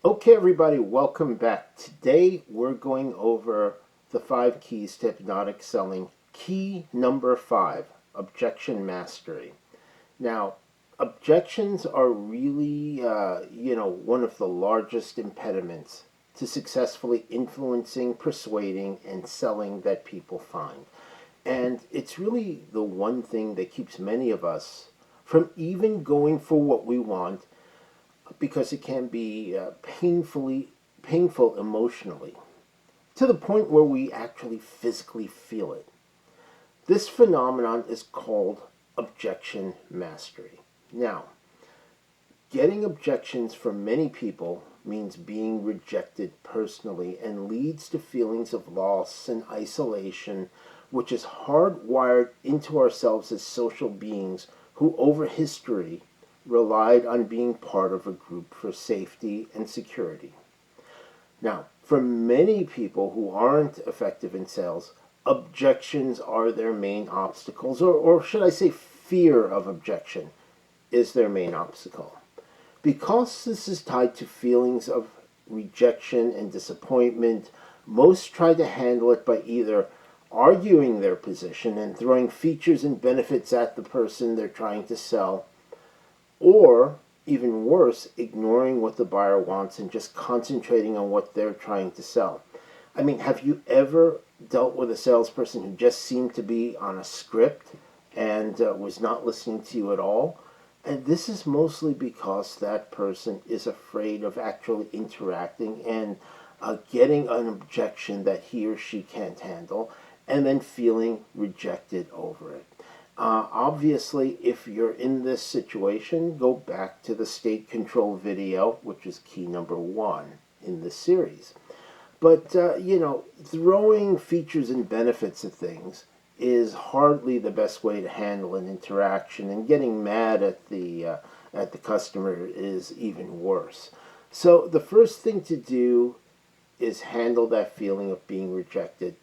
Okay, everybody, welcome back. Today we're going over the 5 keys to hypnotic selling. Key number 5, objection mastery. Now, objections are really, one of the largest impediments to successfully influencing, persuading, and selling that people find. And it's really the one thing that keeps many of us from even going for what we want, because it can be painful emotionally, to the point where we actually physically feel it. This phenomenon is called objection mastery. Now, getting objections from many people means being rejected personally and leads to feelings of loss and isolation, which is hardwired into ourselves as social beings who, over history, relied on being part of a group for safety and security. Now, for many people who aren't effective in sales, objections are their main obstacles, or should I say fear of objection is their main obstacle. Because this is tied to feelings of rejection and disappointment, most try to handle it by either arguing their position and throwing features and benefits at the person they're trying to sell, or, even worse, ignoring what the buyer wants and just concentrating on what they're trying to sell. I mean, have you ever dealt with a salesperson who just seemed to be on a script and was not listening to you at all? And this is mostly because that person is afraid of actually interacting and getting an objection that he or she can't handle, and then feeling rejected over it. Obviously, if you're in this situation, go back to the state control video, which is key number 1 in this series. But, throwing features and benefits at things is hardly the best way to handle an interaction, and getting mad at the customer is even worse. So the first thing to do is handle that feeling of being rejected.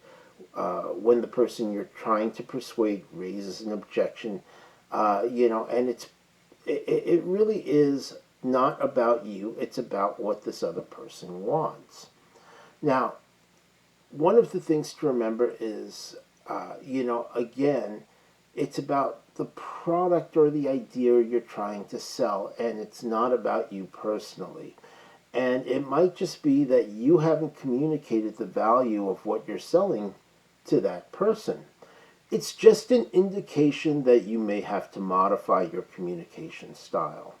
When the person you're trying to persuade raises an objection, and it really is not about you, it's about what this other person wants. Now, one of the things to remember is, again, it's about the product or the idea you're trying to sell, and it's not about you personally. And it might just be that you haven't communicated the value of what you're selling to that person. It's just an indication that you may have to modify your communication style.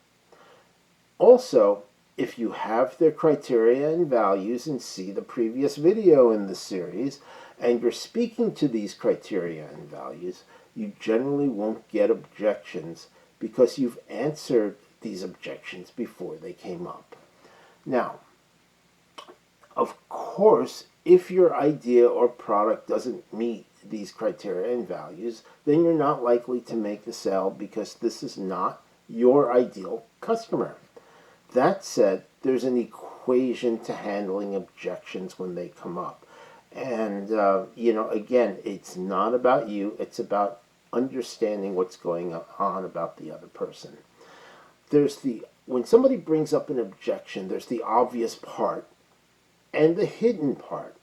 Also, if you have their criteria and values and see the previous video in the series, and you're speaking to these criteria and values, you generally won't get objections because you've answered these objections before they came up. Now, of course, if your idea or product doesn't meet these criteria and values, then you're not likely to make the sale because this is not your ideal customer. That said, there's an equation to handling objections when they come up. And, again, it's not about you. It's about understanding what's going on about the other person. When somebody brings up an objection, there's the obvious part and the hidden part.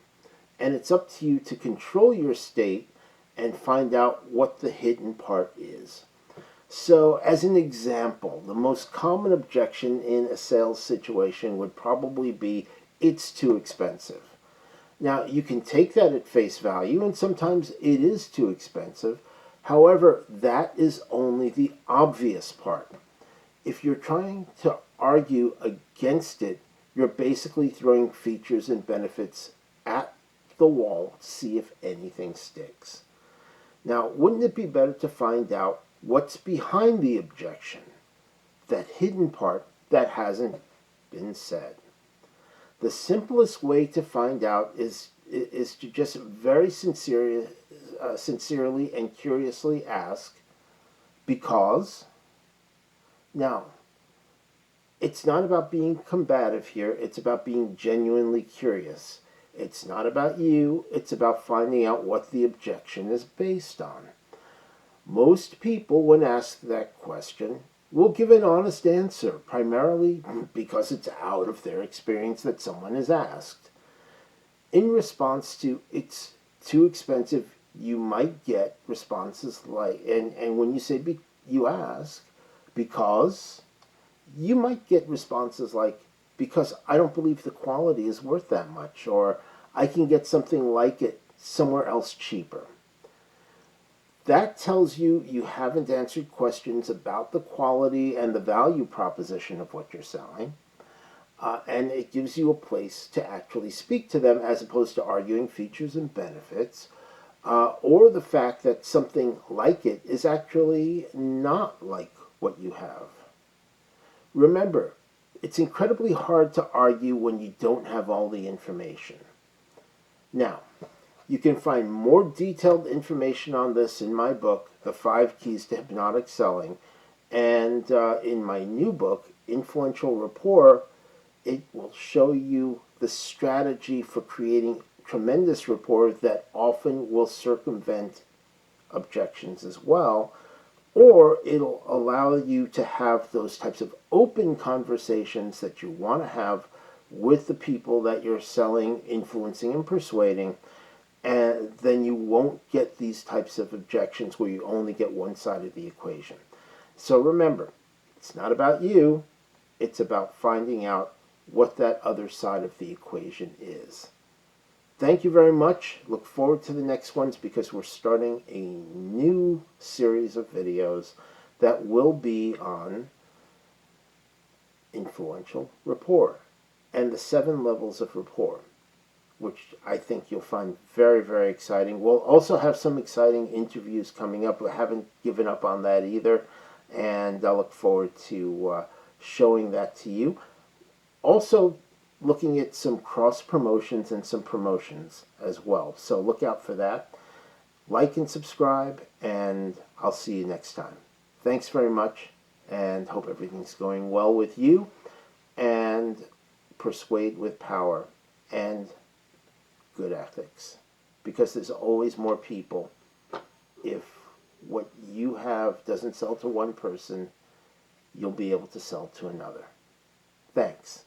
And it's up to you to control your state and find out what the hidden part is. So, as an example, the most common objection in a sales situation would probably be, it's too expensive. Now, you can take that at face value, and sometimes it is too expensive. However, that is only the obvious part. If you're trying to argue against it, you're basically throwing features and benefits at the wall to see if anything sticks. Now, wouldn't it be better to find out what's behind the objection, that hidden part that hasn't been said? The simplest way to find out is to just very sincerely and curiously ask, because? Now, it's not about being combative here, it's about being genuinely curious. It's not about you, it's about finding out what the objection is based on. Most people, when asked that question, will give an honest answer, primarily because it's out of their experience that someone has asked. In response to "it's too expensive," you might get responses like, and when you say you ask, because, you might get responses like, "because I don't believe the quality is worth that much," or "I can get something like it somewhere else cheaper." That tells you you haven't answered questions about the quality and the value proposition of what you're selling. And it gives you a place to actually speak to them as opposed to arguing features and benefits, or the fact that something like it is actually not like what you have. Remember, it's incredibly hard to argue when you don't have all the information. Now, you can find more detailed information on this in my book, The 5 Keys to Hypnotic Selling, and in my new book, Influential Rapport. It will show you the strategy for creating tremendous rapport that often will circumvent objections as well, or it'll allow you to have those types of open conversations that you want to have with the people that you're selling, influencing, and persuading, and then you won't get these types of objections where you only get one side of the equation. So remember, it's not about you, it's about finding out what that other side of the equation is. Thank you very much. Look forward to the next ones because we're starting a new series of videos that will be on influential rapport and the 7 levels of rapport, which I think you'll find very, very exciting. We'll also have some exciting interviews coming up. We haven't given up on that either, and I look forward to showing that to you. Also looking at some cross promotions and some promotions as well. So look out for that. Like and subscribe, and I'll see you next time. Thanks very much, and hope everything's going well with you. And persuade with power and good ethics. Because there's always more people. If what you have doesn't sell to one person, you'll be able to sell to another. Thanks.